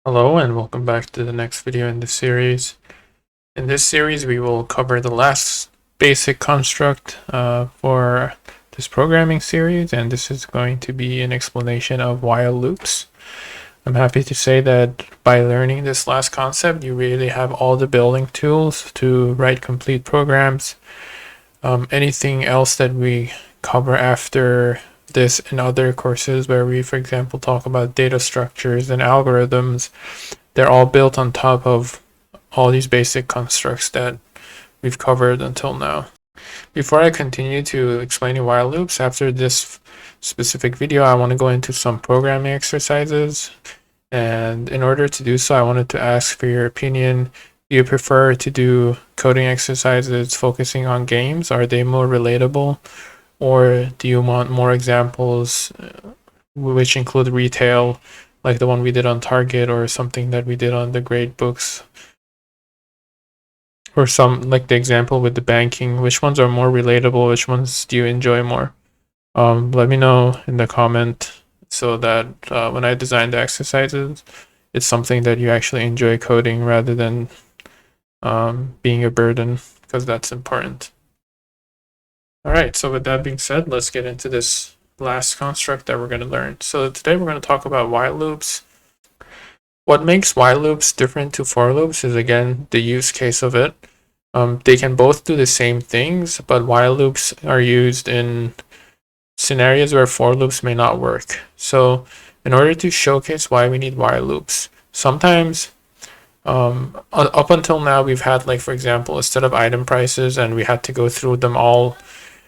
Hello and welcome back to the next video in this series. In this series we will cover the last basic construct for this programming series, and this is going to be an explanation of while loops. I'm happy to say that by learning this last concept you really have all the building tools to write complete programs. Anything else that we cover after this in other courses where we, for example, talk about data structures and algorithms, they're all built on top of all these basic constructs that we've covered until now. Before I continue to explaining while loops, after this specific video, I want to go into some programming exercises. And in order to do so, I wanted to ask for your opinion. Do you prefer to do coding exercises focusing on games? Are they more relatable? Or do you want more examples which include retail, like the one we did on Target, or something that we did on the grade books? Or some, like the example with the banking? Which ones are more relatable? Which ones do you enjoy more? Let me know in the comment so that when I design the exercises, it's something that you actually enjoy coding rather than being a burden, because that's important. All right, so with that being said, let's get into this last construct that we're going to learn. So today we're going to talk about while loops. What makes while loops different to for loops is, again, the use case of it. They can both do the same things, but while loops are used in scenarios where for loops may not work. So in order to showcase why we need while loops, sometimes up until now we've had, like, for example, a set of item prices and we had to go through them all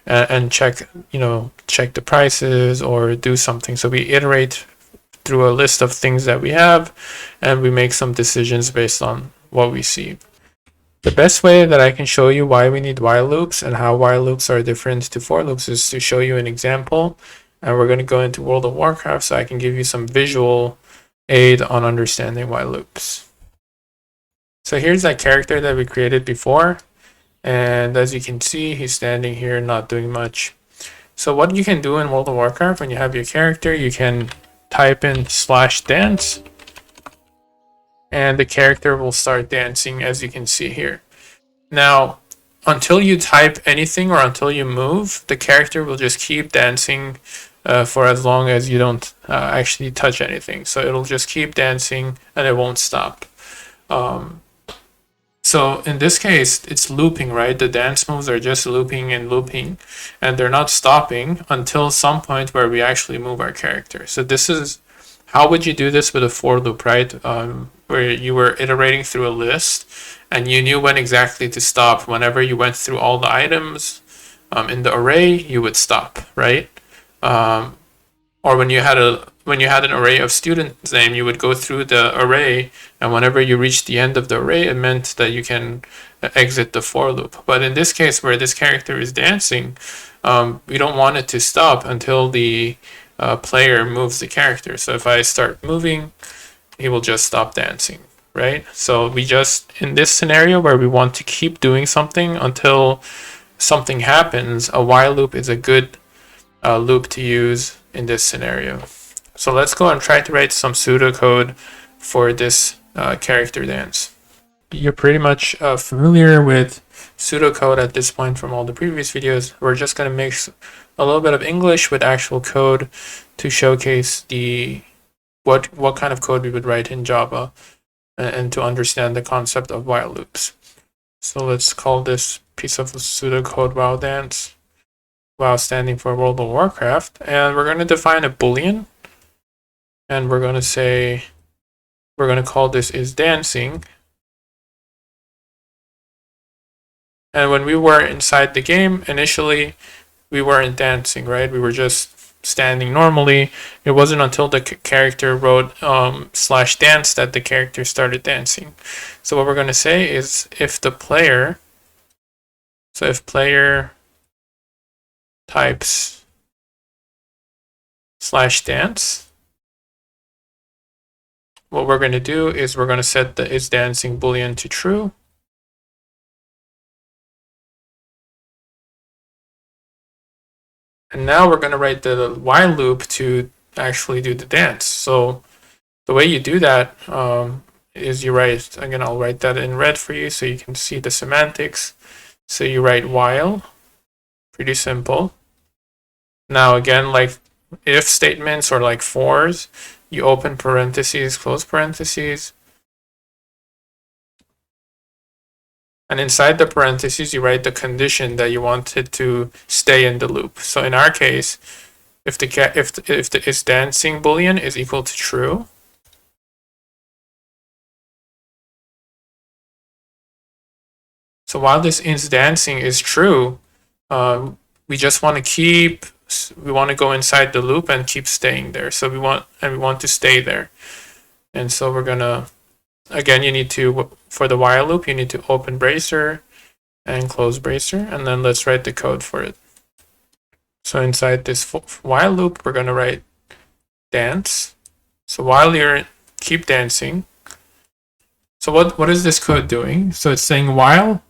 and check the prices or do something. So we iterate through a list of things that we have and we make some decisions based on what we see. The best way that I can show you why we need while loops and how while loops are different to for loops is to show you an example. And we're going to go into World of Warcraft so I can give you some visual aid on understanding while loops. So here's that character that we created before. And as you can see, he's standing here not doing much. So what you can do in World of Warcraft, when you have your character, you can type in /dance and the character will start dancing, as you can see here. Now, until you type anything or until you move, the character will just keep dancing for as long as you don't actually touch anything. So it'll just keep dancing and it won't stop. So in this case, it's looping, right? The dance moves are just looping and looping, and they're not stopping until some point where we actually move our character. So this is, how would you do this with a for loop, right? Where you were iterating through a list and you knew when exactly to stop. Whenever you went through all the items in the array, you would stop, right? Or when you had an array of students' name, you would go through the array, and whenever you reached the end of the array, it meant that you can exit the for loop. But in this case, where this character is dancing, we don't want it to stop until the player moves the character. So if I start moving, he will just stop dancing, right? So we just, in this scenario where we want to keep doing something until something happens, a while loop is a good loop to use in this scenario. So let's go and try to write some pseudocode for this character dance. You're pretty much familiar with pseudocode at this point from all the previous videos. We're just going to mix a little bit of English with actual code to showcase the what kind of code we would write in Java and to understand the concept of while loops. So let's call this piece of pseudocode while dance, while standing for World of Warcraft, and we're going to define a boolean, and we're going to say, we're going to call this is dancing. And when we were inside the game, initially we weren't dancing, right? We were just standing normally. It wasn't until the character wrote /dance that the character started dancing. So what we're going to say is if player types /dance, what we're going to do is we're going to set the is dancing boolean to true. And now we're going to write the while loop to actually do the dance. So The way you do that is you write, again, I'll write that in red for you so you can see the semantics. So you write while, pretty simple. Now again, like if statements or like fors, you open parentheses, close parentheses. And inside the parentheses, you write the condition that you wanted to stay in the loop. So in our case, if the is dancing boolean is equal to true, so while this is dancing is true, we just want to go inside the loop and keep staying there. So we want to stay there. And so we're gonna, again, you need to, for the while loop, you need to open bracer and close bracer, and then let's write the code for it. So inside this while loop, we're gonna write dance. So while you're keep dancing. So what is this code doing? So it's saying while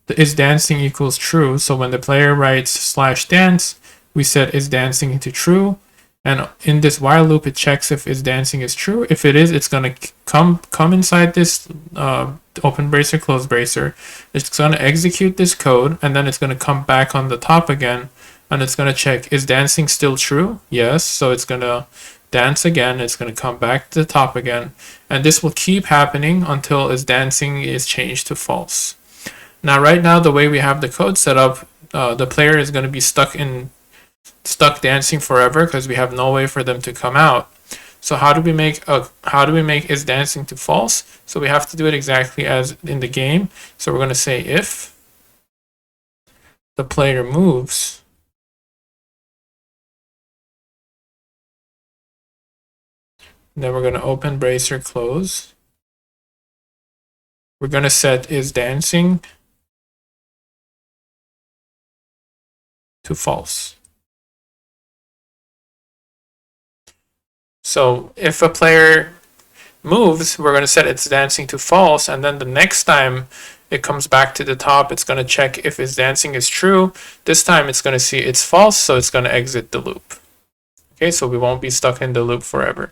the is dancing equals true. So when the player writes /dance, we set is dancing to true. And in this while loop, it checks if is dancing is true. If it is, it's gonna come inside this open bracer, close bracer. It's gonna execute this code, and then it's gonna come back on the top again, and it's gonna check is dancing still true? Yes. So it's gonna dance again. It's gonna come back to the top again, and this will keep happening until is dancing is changed to false. Now, right now, the way we have the code set up, the player is going to be stuck dancing forever because we have no way for them to come out. So how do we make is dancing to false? So we have to do it exactly as in the game. So we're going to say if the player moves, then we're going to open bracer, close. We're going to set is dancing to false. So if a player moves, we're going to set its dancing to false, and then the next time it comes back to the top, it's going to check if its dancing is true. This time it's going to see it's false, so it's going to exit the loop. Okay, so we won't be stuck in the loop forever.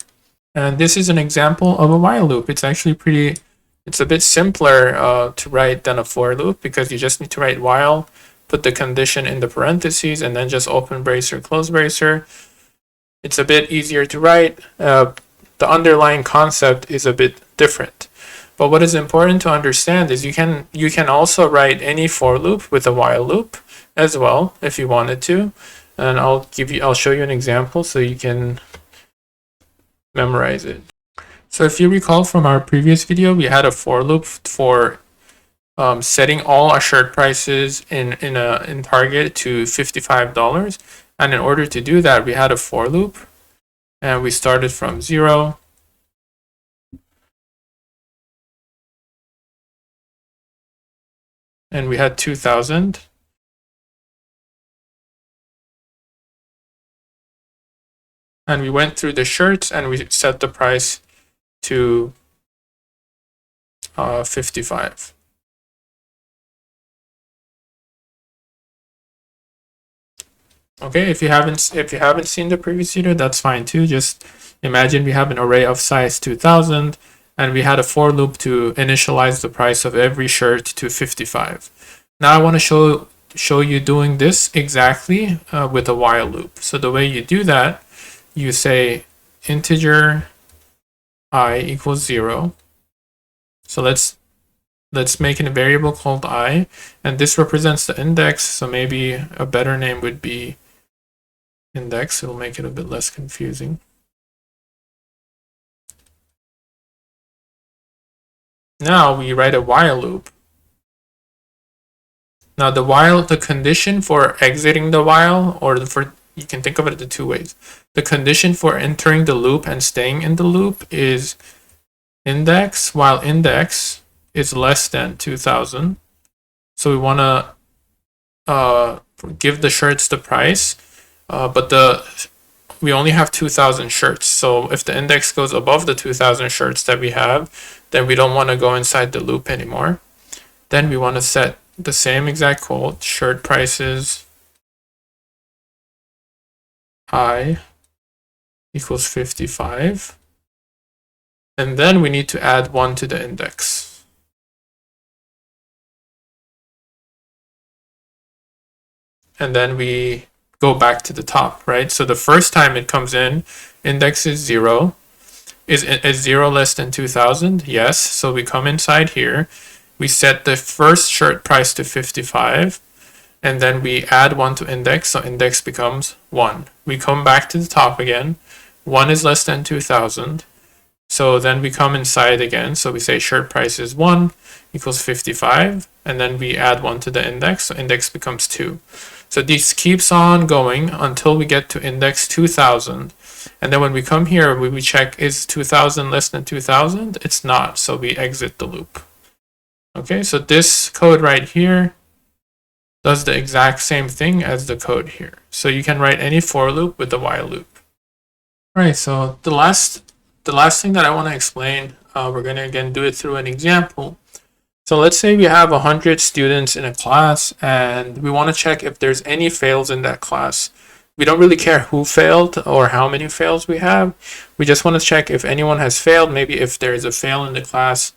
And this is an example of a while loop. It's actually it's a bit simpler to write than a for loop, because you just need to write while, put the condition in the parentheses, and then just open bracer, close bracer. It's a bit easier to write. The underlying concept is a bit different. But what is important to understand is you can also write any for loop with a while loop as well if you wanted to. And I'll show you an example so you can memorize it. So if you recall from our previous video, we had a for loop for setting all our shirt prices in Target to $55. And in order to do that, we had a for loop, and we started from 0. And we had 2,000. And we went through the shirts and we set the price to 55. Okay, if you haven't seen the previous video, that's fine too. Just imagine we have an array of size 2000, and we had a for loop to initialize the price of every shirt to 55. Now I want to show you doing this exactly with a while loop. So the way you do that, you say integer I equals 0. So let's make a variable called I, and this represents the index. So maybe a better name would be index. It'll make it a bit less confusing. Now we write a while loop. Now the condition for exiting the while, you can think of it in two ways. The condition for entering the loop and staying in the loop is index, while index is less than 2000. So we want to give the shirts the price, but we only have 2000 shirts. So if the index goes above the 2000 shirts that we have, then we don't want to go inside the loop anymore. Then we want to set the same exact code, shirt prices I equals 55. And then we need to add 1 to the index. And then we go back to the top, right? So the first time it comes in, index is 0. Is 0 less than 2000? Yes. So we come inside here. We set the first shirt price to 55. And then we add 1 to index, so index becomes 1. We come back to the top again. 1 is less than 2000. So then we come inside again. So we say shirt price is 1 equals 55. And then we add 1 to the index, so index becomes 2. So this keeps on going until we get to index 2000. And then when we come here, we check, is 2000 less than 2000? It's not, so we exit the loop. Okay, so this code right here does the exact same thing as the code here. So you can write any for loop with the while loop. All right, so the last thing that I want to explain, we're going to again do it through an example. So let's say we have 100 students in a class and we want to check if there's any fails in that class. We don't really care who failed or how many fails we have. We just want to check if anyone has failed. Maybe if there is a fail in the class,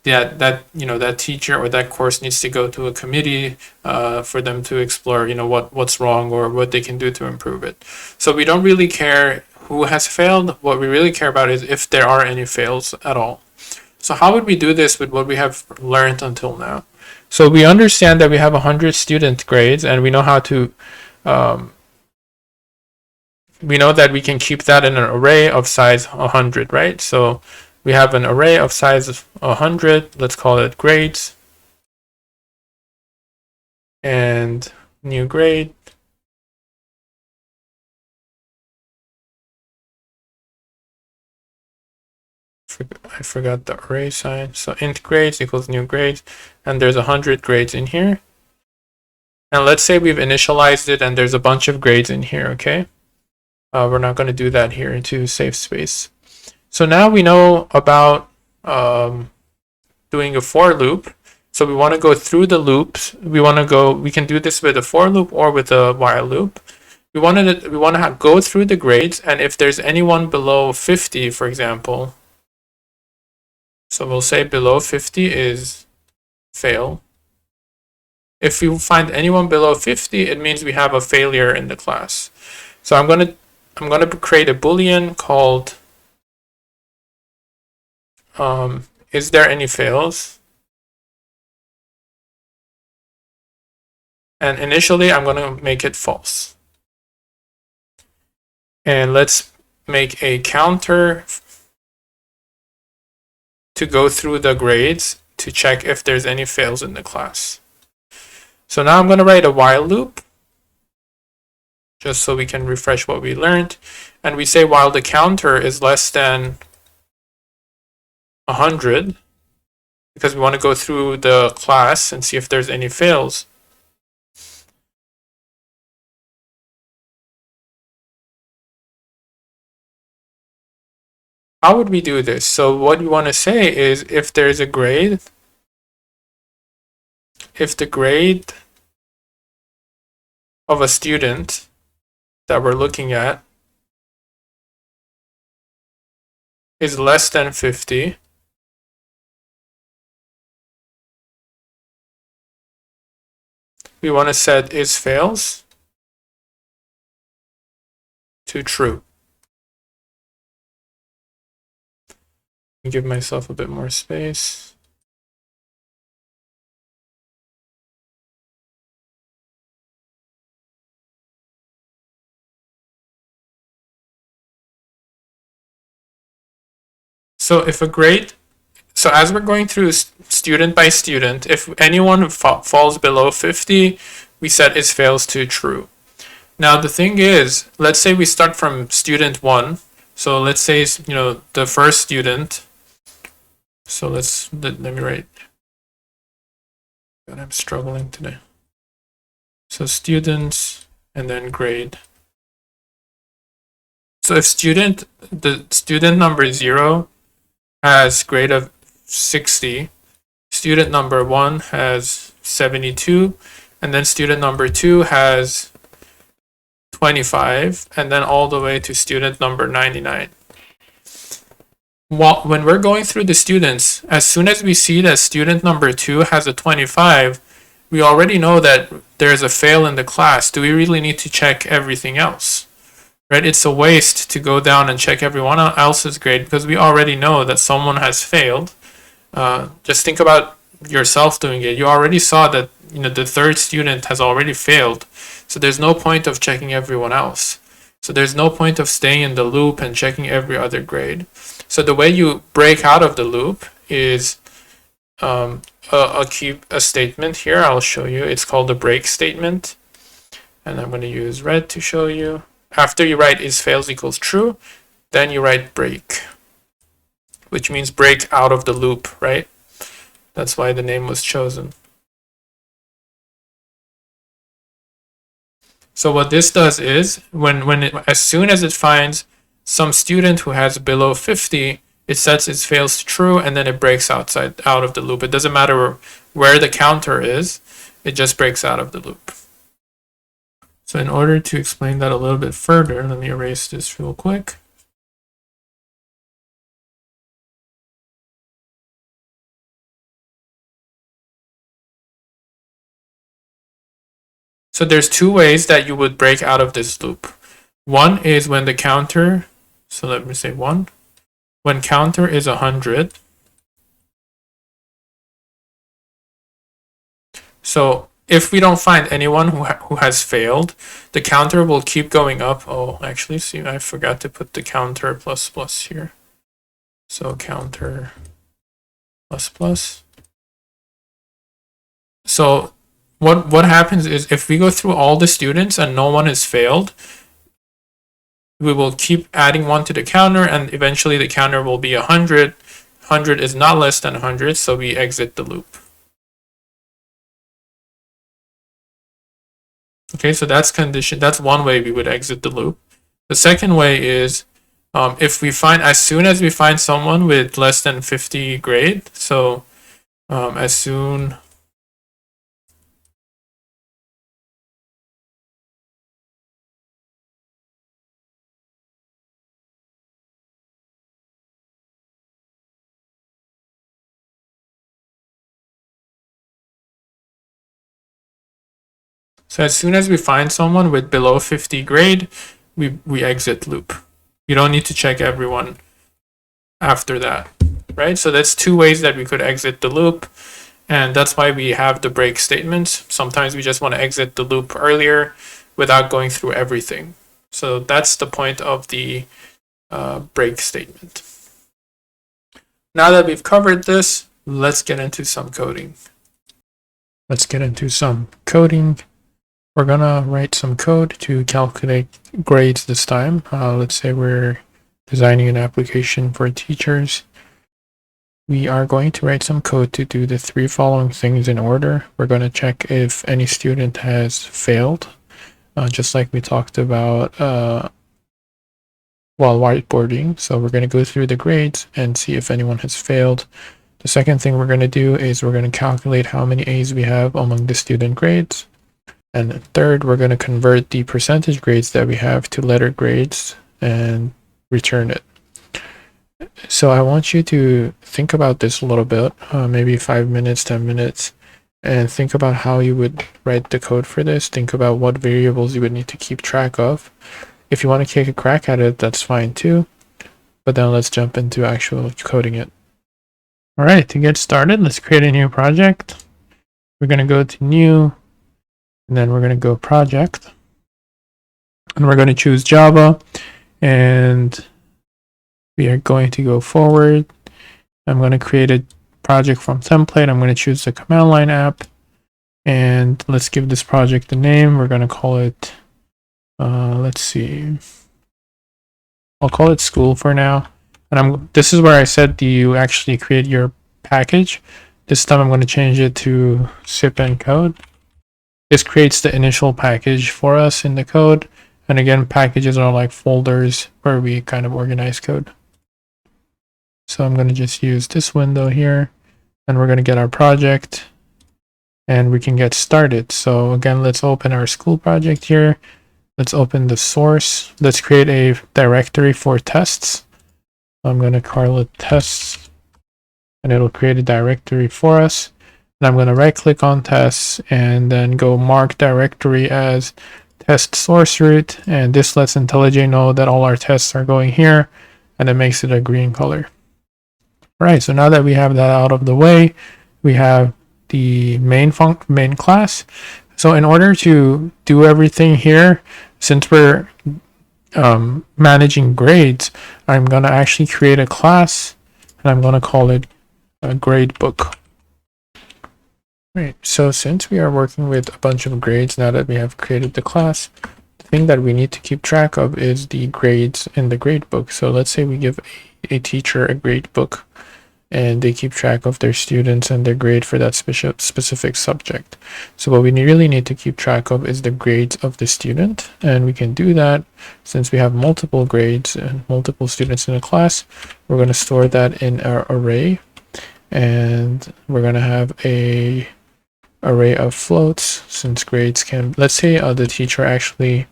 that teacher or that course needs to go to a committee for them to explore what's wrong or what they can do to improve it. So we don't really care who has failed. What we really care about is if there are any fails at all. So how would we do this with what we have learned until now? So we understand that we have 100 student grades and we know how to we know that we can keep that in an array of size 100, right? So we have an array of size 100, let's call it grades, and new grade. I forgot the array sign. So int grades equals new grades, and there's 100 grades in here. And let's say we've initialized it and there's a bunch of grades in here, okay? We're not going to do that here into safe space. So now we know about doing a for loop. So we want to go through the loops. We can do this with a for loop or with a while loop. We want to go through the grades, and if there's anyone below 50, for example, so we'll say below 50 is fail. If we find anyone below 50, it means we have a failure in the class. So I'm going to create a boolean called is there any fails? And initially I'm going to make it false. And let's make a counter to go through the grades to check if there's any fails in the class. So now I'm going to write a while loop just so we can refresh what we learned. And we say while the counter is less than 100, because we want to go through the class and see if there's any fails. How would we do this? So what we want to say is if there's a grade, if the grade of a student that we're looking at is less than 50, we want to set is fails to true. Give myself a bit more space. So if a grade, so as we're going through student by student, if anyone falls below 50, we set is fails to true. Now the thing is, let's say we start from student 1. So let's say, the first student. So let me write. God, I'm struggling today. So students and then grade. So if the student number 0 has grade of 60, student number 1 has 72, and then student number 2 has 25, and then all the way to student number 99. when we're going through the students, as soon as we see that student number 2 has a 25, we already know that there's a fail in the class. Do we really need to check everything else? Right? It's a waste to go down and check everyone else's grade because we already know that someone has failed. Just think about yourself doing it. You already saw that the third student has already failed, so there's no point of checking everyone else. So there's no point of staying in the loop and checking every other grade. So the way you break out of the loop is a statement here. I'll show you. It's called a break statement, and I'm going to use red to show you. After you write is fails equals true, then you write break, which means break out of the loop, right? That's why the name was chosen. So what this does is as soon as it finds some student who has below 50, it sets its fails to true, and then it breaks out of the loop. It doesn't matter where the counter is, it just breaks out of the loop. So in order to explain that a little bit further, let me erase this real quick. So there's two ways that you would break out of this loop. One is when the counter, so let me say 1, when counter is 100. So if we don't find anyone who has failed, the counter will keep going up. Oh, actually, see, I forgot to put the counter plus here. So counter plus. So what happens is if we go through all the students and no one has failed, we will keep adding 1 to the counter, and eventually the counter will be 100. 100 is not less than 100, so we exit the loop. Okay, so that's one way we would exit the loop. The second way is if we find, as soon as we find someone with less than 50 grade, so as soon as we find someone with below 50 grade, we exit loop. You don't need to check everyone after that, right? So that's two ways that we could exit the loop, and that's why we have the break statements. Sometimes we just want to exit the loop earlier without going through everything. So that's the point of the break statement. Now that we've covered this, let's get into some coding. We're gonna write some code to calculate grades this time. Let's say we're designing an application for teachers. We are going to write some code to do the 3 following things in order. We're going to check if any student has failed, just like we talked about while whiteboarding. So we're going to go through the grades and see if anyone has failed. The second thing we're going to do is we're going to calculate how many A's we have among the student grades. And third, we're going to convert the percentage grades that we have to letter grades and return it. So I want you to think about this a little bit, maybe 5 minutes, 10 minutes, and think about how you would write the code for this. Think about what variables you would need to keep track of. If you want to take a crack at it, that's fine too. But then let's jump into actual coding it. All right, to get started, let's create a new project. We're going to go to new, and then we're going to go project, and we're going to choose Java, and we are going to go forward. I'm going to create a project from template. I'm going to choose the command line app, and let's give this project a name. We're going to call it, let's see, I'll call it school for now. And this is where I said you actually create your package. This time I'm going to change it to zip encode. This creates the initial package for us in the code. And again, packages are like folders where we kind of organize code. So I'm going to just use this window here, and we're going to get our project, and we can get started. So again, let's open our school project here. Let's open the source. Let's create a directory for tests. I'm going to call it tests, and it'll create a directory for us. And I'm going to right click on tests and then go mark directory as test source root. And this lets IntelliJ know that all our tests are going here, and it makes it a green color. All right, so now that we have that out of the way, we have the main class. So in order to do everything here, since we're managing grades, I'm going to actually create a class, and I'm going to call it a grade book. Right, so since we are working with a bunch of grades now that we have created the class, the thing that we need to keep track of is the grades in the grade book. So let's say we give a teacher a grade book, and they keep track of their students and their grade for that specific subject. So what we really need to keep track of is the grades of the student, and we can do that since we have multiple grades and multiple students in a class. We're going to store that in our array, and we're going to have a array of floats, since grades can, let's say the teacher actually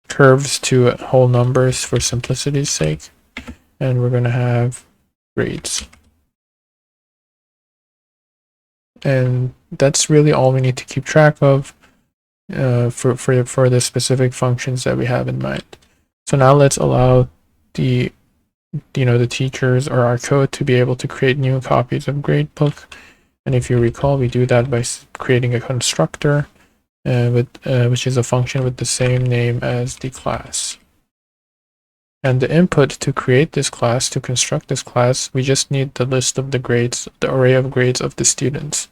curves to whole numbers for simplicity's sake, and we're going to have grades. And that's really all we need to keep track of for the specific functions that we have in mind. So now let's allow the teachers or our code to be able to create new copies of gradebook. And if you recall, we do that by creating a constructor which is a function with the same name as the class. And the input to create this class, to construct this class, we just need the list of the grades, the array of grades of the students.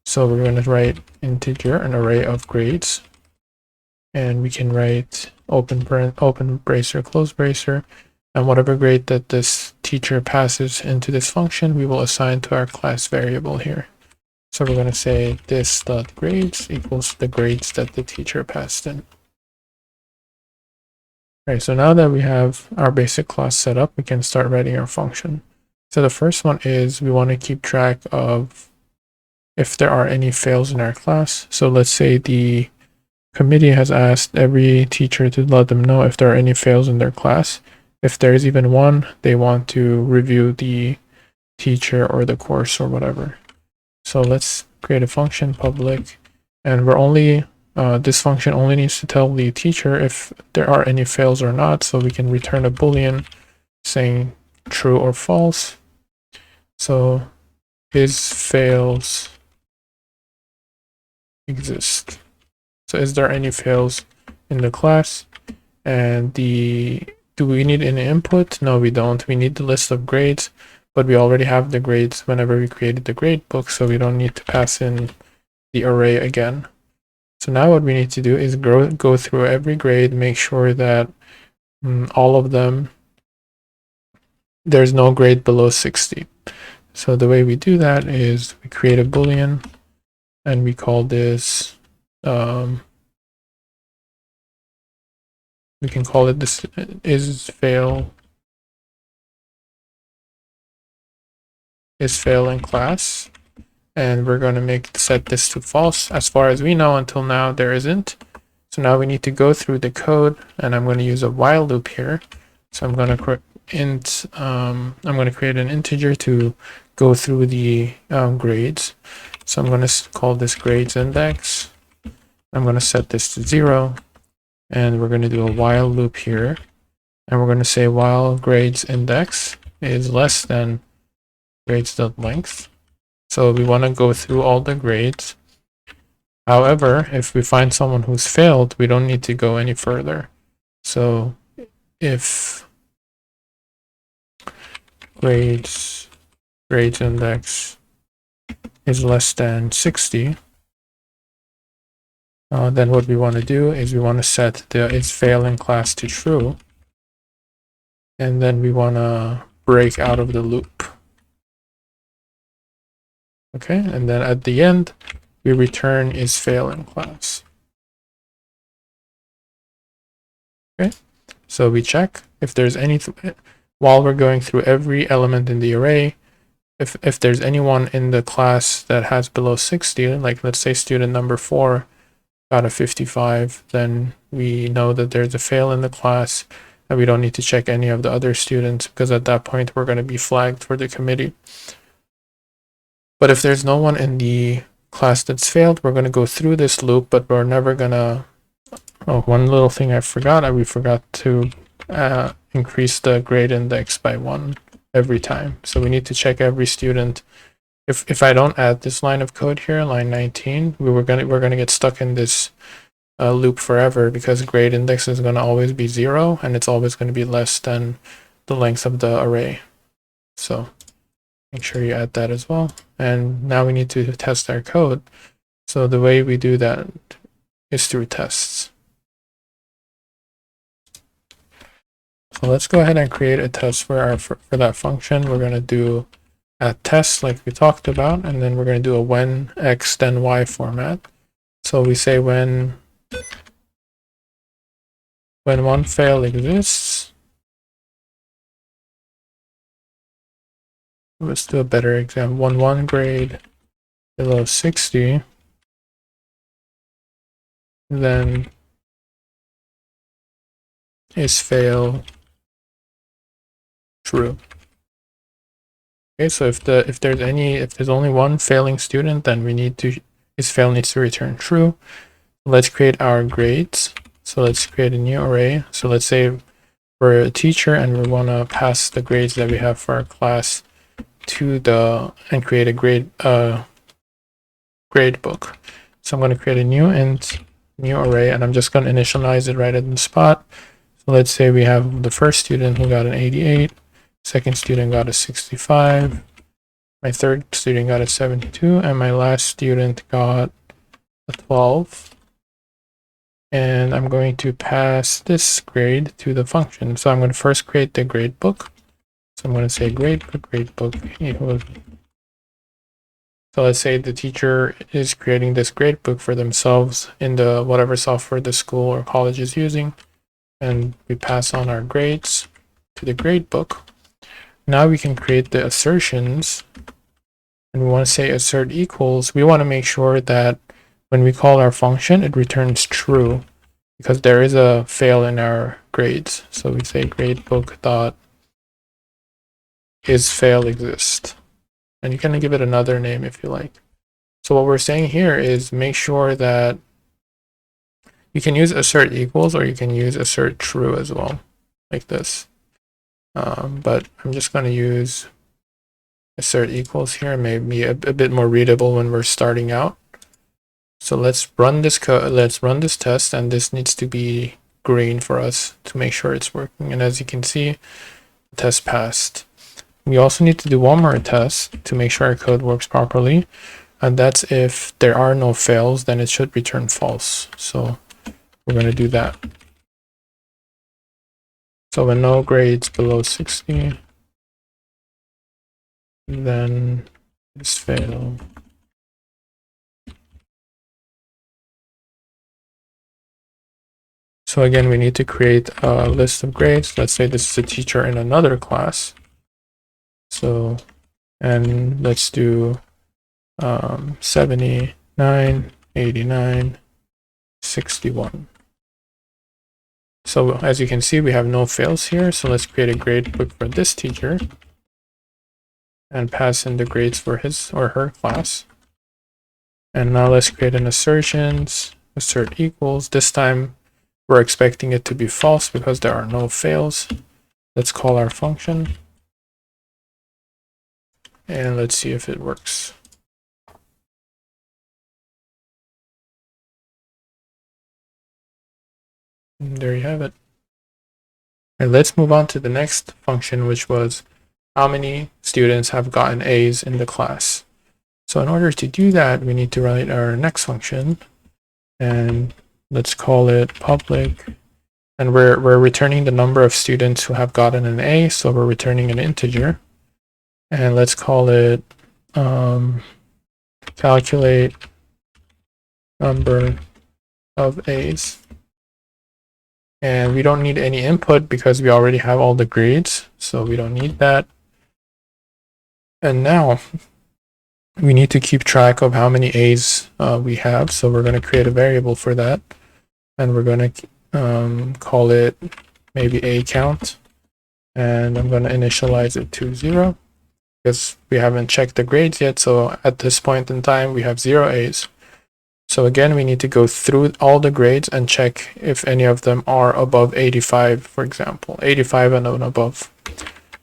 So we're going to write integer, an array of grades, and we can write open bracer, close bracer, and whatever grade that this teacher passes into this function, we will assign to our class variable here. So we're going to say this.grades equals the grades that the teacher passed in. All right, so now that we have our basic class set up, we can start writing our function. So the first one is we want to keep track of if there are any fails in our class. So let's say the committee has asked every teacher to let them know if there are any fails in their class. If there's even one, they want to review the teacher or the course or whatever. So let's create a function public, and we're only this function only needs to tell the teacher if there are any fails or not, so we can return a boolean saying true or false. So is fails exist? So is there any fails in the class? And do we need any input? No, we don't. We need the list of grades, but we already have the grades whenever we created the grade book, so we don't need to pass in the array again. So now what we need to do is go through every grade, make sure that all of them, there's no grade below 60. So the way we do that is we create a boolean, and we call this, we can call it this is fail in class, and we're going to set this to false. As far as we know, until now there isn't. So now we need to go through the code, and I'm going to use a while loop here. So I'm going to create an integer to go through the grades. So I'm going to call this grades index. I'm going to set this to 0, and we're going to do a while loop here, and we're going to say while grades index is less than grades.length. So we want to go through all the grades. However, if we find someone who's failed, we don't need to go any further. So if grades index is less than 60, then what we want to do is we want to set the is failing class to true, and then we want to break out of the loop. Okay, and then at the end, we return is failing class. Okay, so we check if there's any, while we're going through every element in the array, if there's anyone in the class that has below 60, like let's say student number 4 got a 55, then we know that there's a fail in the class, and we don't need to check any of the other students because at that point we're going to be flagged for the committee. But if there's no one in the class that's failed, we're going to go through this loop, but we're never going to... Oh, one little thing I forgot, we forgot to increase the grade index by 1 every time. So we need to check every student. If I don't add this line of code here, line 19, we're gonna get stuck in this loop forever, because grade index is going to always be 0, and it's always going to be less than the length of the array. So make sure you add that as well. And now we need to test our code. So the way we do that is through tests. So let's go ahead and create a test for that function. We're going to do a test like we talked about, and then we're going to do a when x then y format. So we say when one fail exists. Let's do a better example. When one grade below 60, then is fail true. Okay, so if there's only one failing student, then is fail needs to return true. Let's create our grades. So let's create a new array. So let's say we're a teacher and we want to pass the grades that we have for our class to and create a grade book. So I'm going to create a new array, and I'm just going to initialize it right at the spot. So let's say we have the first student who got an 88, second student got a 65, my third student got a 72, and my last student got a 12. And I'm going to pass this grade to the function. So I'm going to first create the grade book. So I'm going to say grade book equals. So let's say the teacher is creating this grade book for themselves in the whatever software the school or college is using. And we pass on our grades to the grade book. Now we can create the assertions. And we want to say assert equals. We want to make sure that when we call our function, it returns true, because there is a fail in our grades. So we say gradebook dot is fail exist, and you can give it another name if you like. So what we're saying here is make sure that you can use assert equals, or you can use assert true as well, like this. But I'm just going to use assert equals here, maybe a bit more readable when we're starting out. So let's run this code. Let's run this test, and this needs to be green for us to make sure it's working. And as you can see, the test passed. We also need to do one more test to make sure our code works properly, and that's if there are no fails, then it should return false. So we're going to do that. So when no grades below 60, then is fail. So again, we need to create a list of grades. Let's say this is a teacher in another class. So, and let's do 79, 89, 61. So as you can see, we have no fails here. So let's create a grade book for this teacher and pass in the grades for his or her class. And now let's create an assertions, assert equals. This time we're expecting it to be false because there are no fails. Let's call our function. And let's see if it works. And there you have it. And let's move on to the next function, which was how many students have gotten A's in the class. So in order to do that, we need to write our next function, and let's call it public. And we're returning the number of students who have gotten an A, so we're returning an integer. And let's call it calculate number of A's. And we don't need any input because we already have all the grades, so we don't need that. And now we need to keep track of how many A's we have, so we're going to create a variable for that. And we're going to call it maybe A count, and I'm going to initialize it to 0 because we haven't checked the grades yet. So at this point in time, we have 0 A's. So again, we need to go through all the grades and check if any of them are above 85, for example, 85 and above.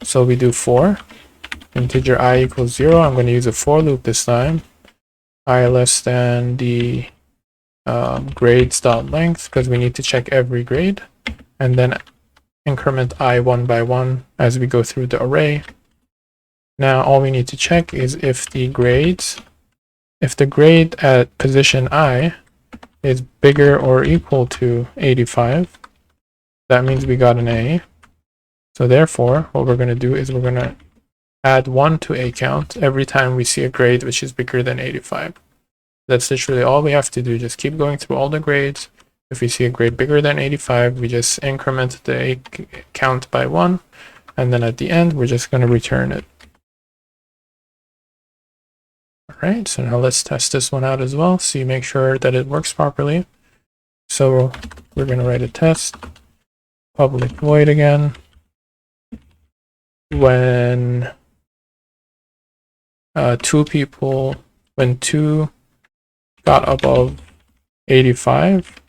So we do for integer I equals 0. I'm going to use a for loop this time. I less than the grades dot length, because we need to check every grade, and then increment I one by one as we go through the array. Now all we need to check is if the grade at position I is bigger or equal to 85, that means we got an A. So therefore, what we're going to do is we're going to add 1 to A count every time we see a grade which is bigger than 85. That's literally all we have to do. Just keep going through all the grades. If we see a grade bigger than 85, we just increment the A count by 1, and then at the end, we're just going to return it. Alright, so now let's test this one out as well, so you make sure that it works properly. So we're going to write a test, public void again. When two got above 85,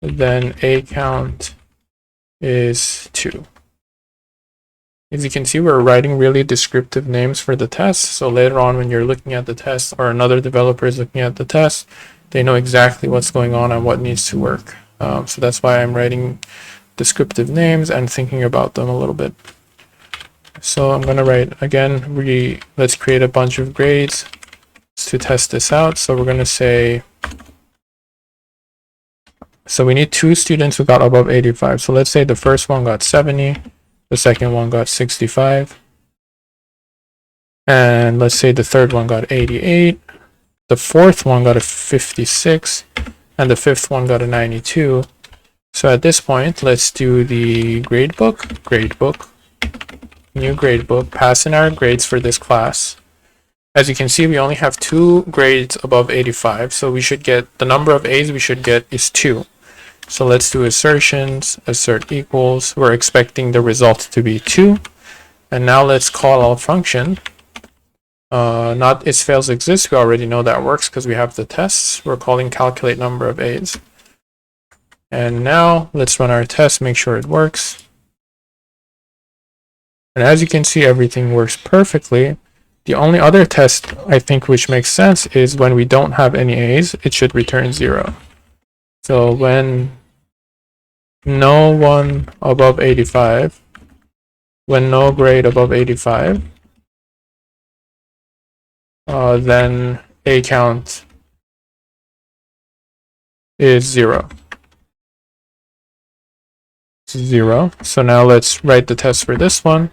then A count is 2. As you can see, we're writing really descriptive names for the test. So later on, when you're looking at the test or another developer is looking at the test, they know exactly what's going on and what needs to work. So that's why I'm writing descriptive names and thinking about them a little bit. So I'm going to write, again, let's create a bunch of grades to test this out. So we're going to say, so we need 2 students who got above 85. So let's say the first one got 70. The second one got 65. And let's say the third one got 88. The fourth one got a 56. And the fifth one got a 92. So at this point, let's do the gradebook, new gradebook, pass in our grades for this class. As you can see, we only have 2 grades above 85. So we should get, the number of A's we should get is 2. So let's do assertions, assert equals. We're expecting the result to be 2. And now let's call our function. Not is fails exist. We already know that works because we have the tests. We're calling calculate number of A's. And now let's run our test, make sure it works. And as you can see, everything works perfectly. The only other test I think which makes sense is when we don't have any A's, it should return 0. So when no one above 85, when no grade above 85, then A count is 0. It's 0. So now let's write the test for this one.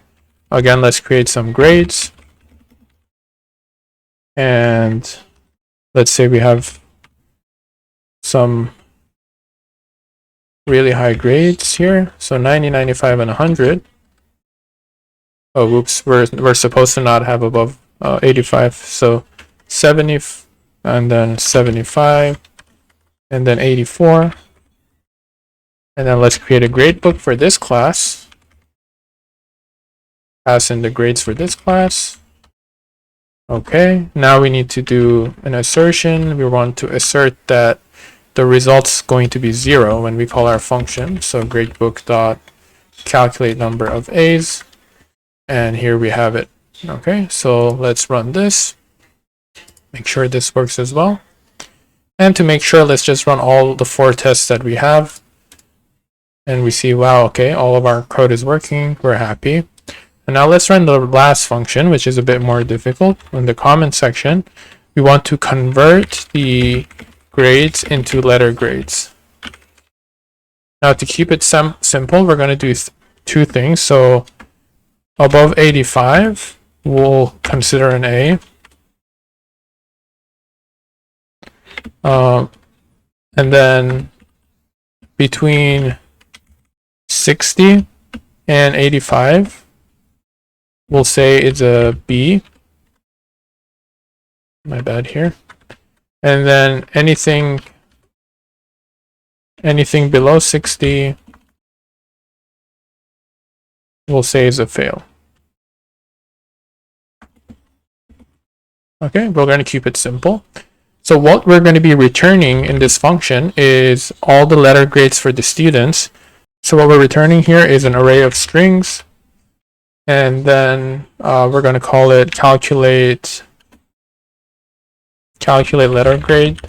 Again, let's create some grades. And let's say we have some really high grades here. So 90, 95, and 100. Oh, whoops, we're supposed to not have above 85. So 70, and then 75, and then 84. And then let's create a gradebook for this class. Pass in the grades for this class. Okay, now we need to do an assertion. We want to assert that the result's going to be 0 when we call our function. So gradebook dot calculate number of A's, and here we have it. Okay, so let's run this. Make sure this works as well. And to make sure, let's just run all the 4 tests that we have. And we see, wow, okay, all of our code is working. We're happy. And now let's run the last function, which is a bit more difficult. In the comment section, we want to convert the grades into letter grades. Now to keep it simple, we're going to do 2 things. So above 85, we'll consider an A. And then between 60 and 85, we'll say it's a B. My bad here. And then anything below 60 we'll say is a fail. Okay, we're going to keep it simple. So what we're going to be returning in this function is all the letter grades for the students. So what we're returning here is an array of strings, and then we're going to call it calculate letter grade.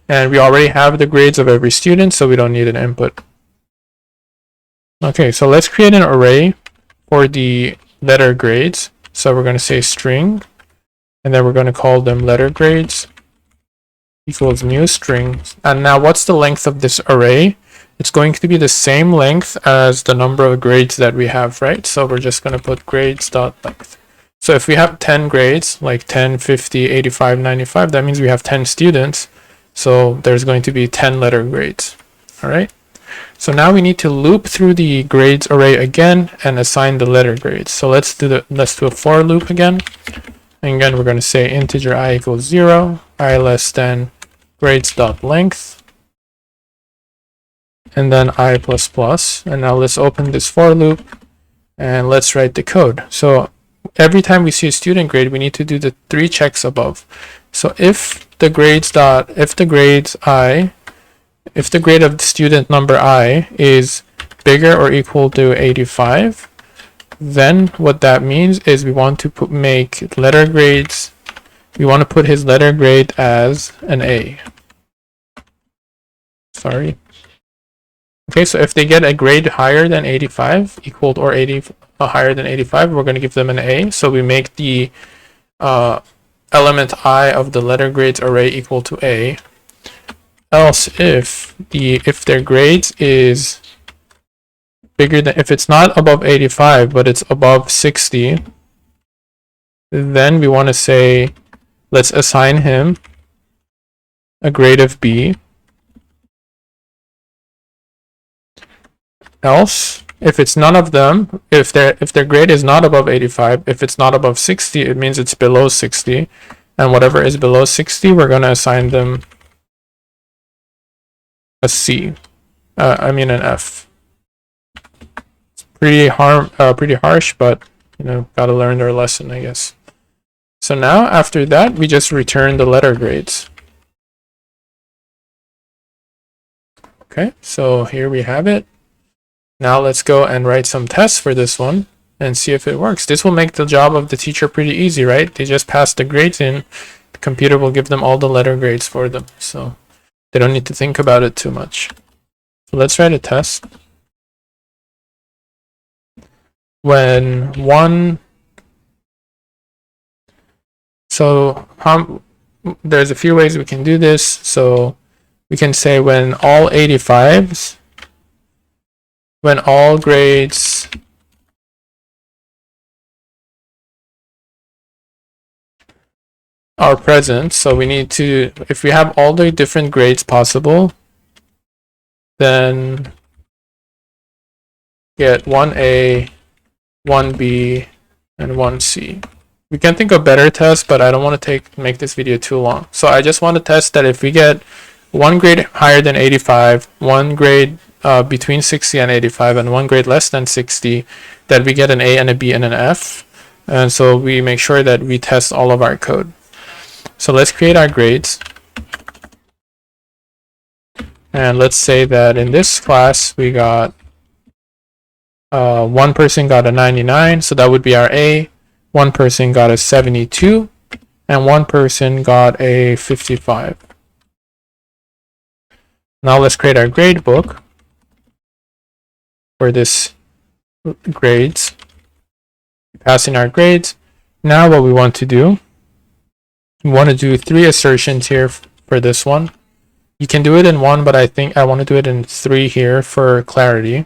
And we already have the grades of every student, so we don't need an input. Okay, so let's create an array for the letter grades. So we're going to say string, and then we're going to call them letter grades equals new string. And now what's the length of this array? It's going to be the same length as the number of grades that we have, right? So we're just going to put grades.length. So if we have 10 grades, like 10, 50, 85, 95, that means we have 10 students. So there's going to be 10 letter grades. All right. So now we need to loop through the grades array again and assign the letter grades. So let's do a for loop again. And again, we're going to say integer I equals 0, I less than grades.length, and then I plus plus. And now let's open this for loop and let's write the code. So every time we see a student grade, we need to do the 3 checks above. So if the grade of the student number I is bigger or equal to 85, then what that means is we want to make letter grades. We want to put his letter grade as an A. Sorry. Okay, so if they get a grade higher than 85, equal to or 80 higher than 85, we're going to give them an A. So we make the element I of the letter grades array equal to A. Else, if their grades is bigger than, if it's not above 85 but it's above 60, then we want to say let's assign him a grade of B. Else, if it's none of them, if their grade is not above 85, if it's not above 60, it means it's below 60, and whatever is below 60, we're going to assign them a C. An F. It's pretty harsh, but gotta learn their lesson, I guess. So now after that, we just return the letter grades. Okay, so here we have it. Now let's go and write some tests for this one and see if it works. This will make the job of the teacher pretty easy, right? They just pass the grades in. The computer will give them all the letter grades for them. So they don't need to think about it too much. So let's write a test. There's a few ways we can do this. So we can say when all 85s, when all grades are present, so we need to, if we have all the different grades possible, then get 1A, 1B, and 1C. We can think of better tests, but I don't want to make this video too long. So I just want to test that if we get one grade higher than 85, one grade between 60 and 85, and one grade less than 60, that we get an A and a B and an F. And so we make sure that we test all of our code. So let's create our grades. And let's say that in this class, we got one person got a 99, so that would be our A. One person got a 72, and one person got a 55. Now let's create our grade book for this grades. Pass in our grades. Now what we want to do, we want to do 3 assertions here for this one. You can do it in 1, but I think I want to do it in 3 here for clarity.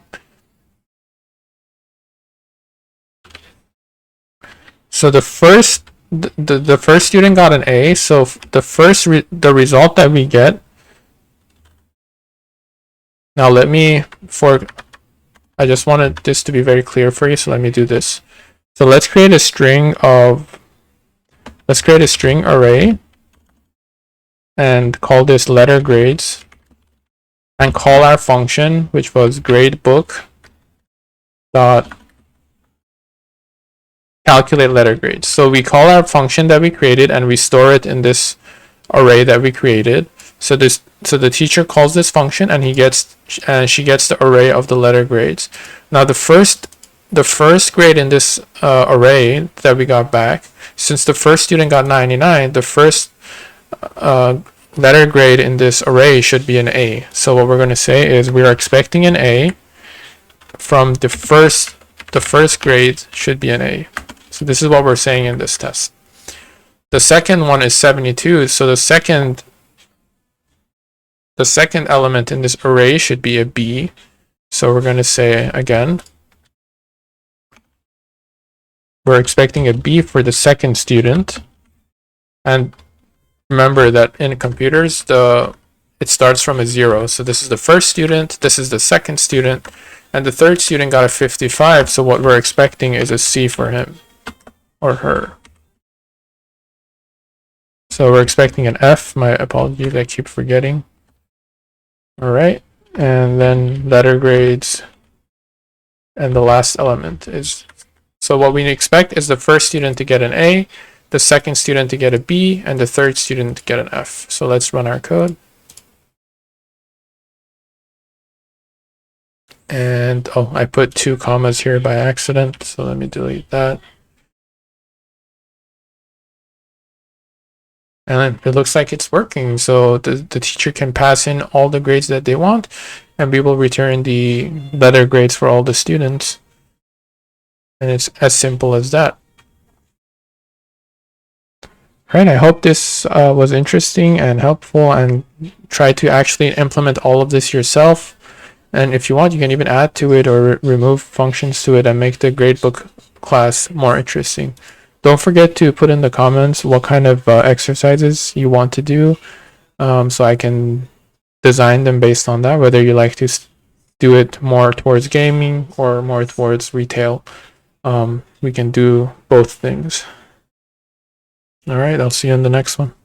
So the first student got an A. So the result that we get. Now I just wanted this to be very clear for you, so let me do this. So let's create a string array and call this letter grades and call our function, which was grade book dot calculate letter grades. So we call our function that we created and we store it in this array that we created. So the teacher calls this function and she gets the array of the letter grades. Now the first grade in this array that we got back, since the first student got 99, the first letter grade in this array should be an A. So what we're going to say is we are expecting an A from the first grade should be an A. So this is what we're saying in this test. The second one is 72. So the second element in this array should be a B. So we're going to say again, we're expecting a B for the second student. And remember that in computers, it starts from a 0. So this is the first student, this is the second student, and the third student got a 55. So what we're expecting is a C for him or her. So we're expecting an F. My apologies, I keep forgetting. All right, and then letter grades, and the last element is, so what we expect is the first student to get an A, the second student to get a B, and the third student to get an F. So let's run our code. And oh, I put 2 commas here by accident, so let me delete that. And it looks like it's working. So the teacher can pass in all the grades that they want, and we will return the letter grades for all the students. And it's as simple as that. Right, I hope this was interesting and helpful, and try to actually implement all of this yourself. And if you want, you can even add to it or remove functions to it and make the gradebook class more interesting. Don't forget to put in the comments what kind of exercises you want to do, so I can design them based on that, whether you like to do it more towards gaming or more towards retail. We can do both things. All right, I'll see you in the next one.